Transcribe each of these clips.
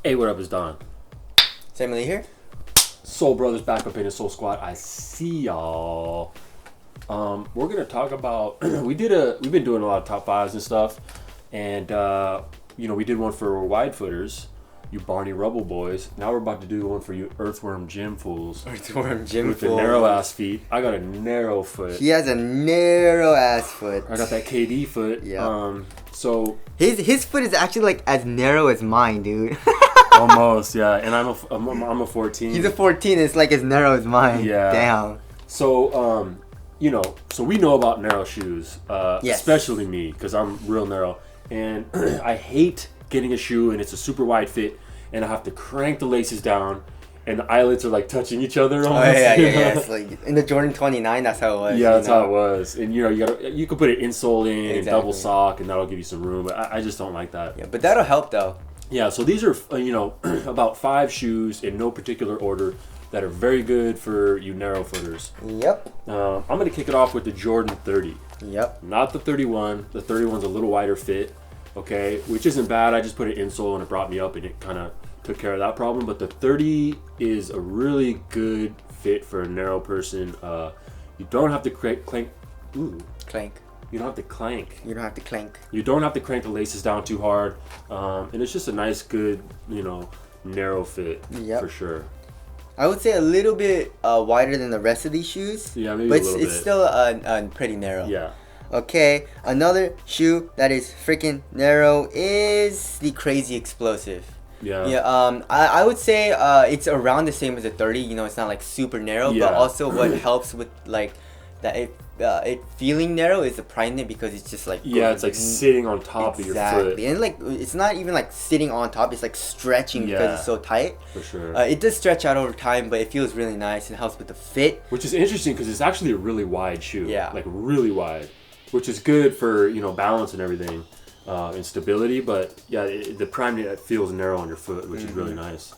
Hey, what up, it's Don. Emily here. Soul Brothers back up in the Soul Squad. I see y'all. We're gonna talk about we've been doing a lot of top fives and stuff, and we did one for wide footers, you Barney Rubble boys. Now we're about to do one for you Earthworm Gym fools. Earthworm Gym with fools. the narrow ass feet. I got a narrow foot. He has a narrow ass foot. I got that KD foot. Yeah. So his foot is actually like as narrow as mine, dude. almost, yeah. And I'm a 14. He's a 14. It's like as narrow as mine. Yeah. Damn. So so we know about narrow shoes, Yes. especially me, because I'm real narrow, and I hate getting a shoe and it's a super wide fit, and I have to crank the laces down, and the eyelets are like touching each other. Almost, yeah. It's like in the Jordan 29, that's how it was. Yeah, that's how it was, and you could put an insole in and Exactly. double sock, and that'll give you some room. But I just don't like that. Yeah, but that'll help though. Yeah, so these are about 5 shoes in no particular order that are very good for you narrow footers. Yep. I'm gonna kick it off with the Jordan 30. Yep. Not the 31. The 31's a little wider fit, okay, which isn't bad. I just put an insole and it brought me up and it kind of took care of that problem. But the 30 is a really good fit for a narrow person. You don't have to clank. Ooh. Clank. You don't have to clank. You don't have to clank. You don't have to crank the laces down too hard. And it's just a nice, good, narrow fit. Yep. For sure. I would say a little bit wider than the rest of these shoes. Yeah, maybe but a little it's bit. still pretty narrow. Yeah. Okay, another shoe that is freaking narrow is the Crazy Explosive. Yeah. Yeah. I would say it's around the same as a 30. It's not like super narrow, Yeah. but also what helps with like that it feeling narrow is the prime knit because it's just like It's like sitting on top of your foot. And like it's not even like sitting on top, it's like stretching because it's so tight. For sure. It does stretch out over time, but it feels really nice and helps with the fit. Which is interesting because it's actually a really wide shoe. Yeah. Like really wide, which is good for balance and everything, and stability. But yeah, the prime knit feels narrow on your foot, which is really nice.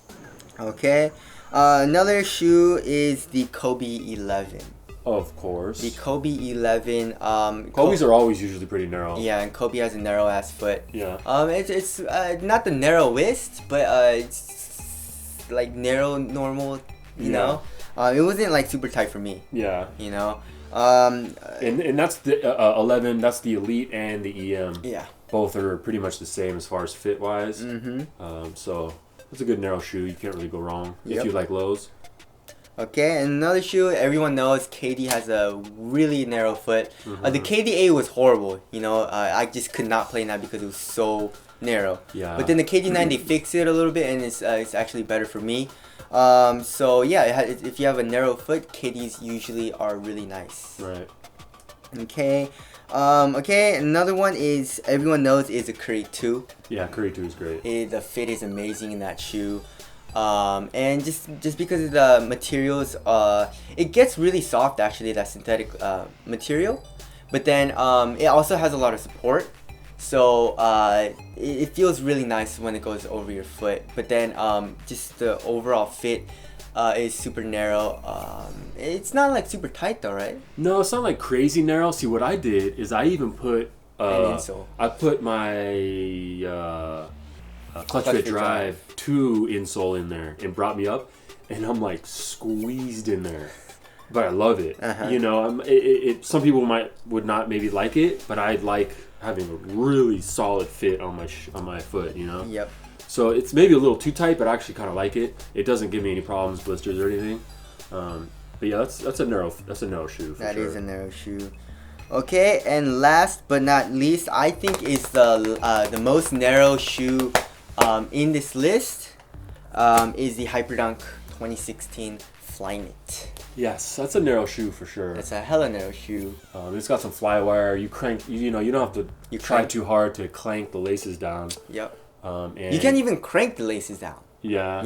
Okay, another shoe is the Kobe 11. Of course. The Kobe 11. Kobe's are always usually pretty narrow. Yeah, and Kobe has a narrow ass foot. Yeah. It's not the narrowest, but it's like narrow, normal. You know. It wasn't like super tight for me. Yeah. And that's the 11. That's the Elite and the EM. Yeah. Both are pretty much the same as far as fit wise. Mm-hmm. So it's a good narrow shoe. You can't really go wrong if Yep. you like lows. Okay, and another shoe everyone knows, KD has a really narrow foot. The KD8 was horrible. I just could not play in that because it was so narrow. Yeah. But then the KD9 they fixed it a little bit and it's actually better for me. So yeah, if you have a narrow foot, KDs usually are really nice. Right. Okay. Okay, another one is everyone knows is a Curry 2. Yeah, Curry 2 is great. The fit is amazing in that shoe. And just because of the materials, it gets really soft actually, that synthetic material. But then it also has a lot of support. So it feels really nice when it goes over your foot. But then just the overall fit is super narrow. It's not like super tight though, right? No, it's not like crazy narrow. See, what I did is I even put An insole. I put my clutch fit drive 2 insole in there and brought me up, and I'm like squeezed in there, but I love it. Some people would not maybe like it, but I like having a really solid fit on my foot. Yep. So it's maybe a little too tight, but I actually kind of like it. It doesn't give me any problems, blisters or anything. But yeah, that's a narrow shoe. That is a narrow shoe. Okay, and last but not least, I think is the most narrow shoe in this list is the Hyperdunk 2016 Flyknit. Yes, that's a narrow shoe for sure. That's a hella narrow shoe. It's got some fly wire. You crank. You don't have to try crank. too hard to clank the laces down. Yep. And You can't even crank the laces down. Yeah.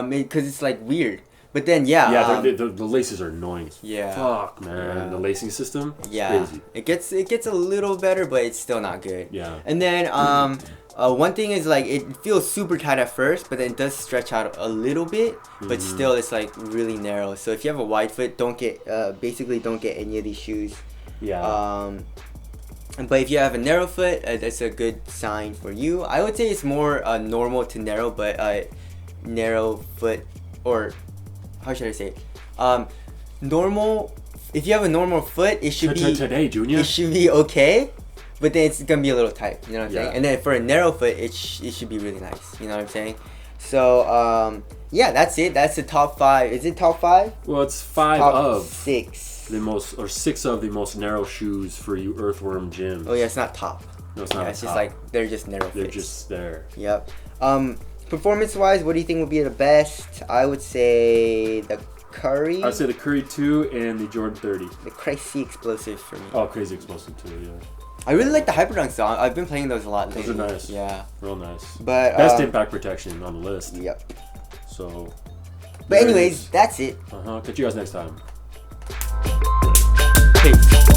Because it's like weird. But then yeah. The laces are annoying. Yeah. Fuck, man. Yeah. The lacing system. Yeah. Crazy. It gets a little better, but it's still not good. Yeah. And then one thing is like it feels super tight at first, but then it does stretch out a little bit, but still it's like really narrow. So if you have a wide foot, don't get any of these shoes. Yeah. But if you have a narrow foot, that's a good sign for you. I would say it's more normal to narrow, but narrow foot, or how should I say it? Normal. If you have a normal foot, it should be today, Junior. It should be okay, but then it's gonna be a little tight. You know what I'm Yeah. saying? And then for a narrow foot, it should be really nice. You know what I'm saying? So yeah, that's it. That's the top 5. Is it top 5? Well, it's 5 Top of 6. the most, or 6 of the most narrow shoes for you earthworm gyms. Oh yeah, it's not top. No, it's not. Yeah, it's just top. like they're just narrow They're fits. just there. Yep. Performance-wise, what do you think would be the best? I would say the Curry. I'd say the Curry 2 and the Jordan 30. The Crazy Explosive for me. Oh, Crazy Explosive too, yeah. I really like the Hyperdunks though. I've been playing those a lot lately. Those are nice. Yeah. Real nice. But best impact protection on the list. Yep. So. But anyways, that's it. Catch you guys next time. Peace.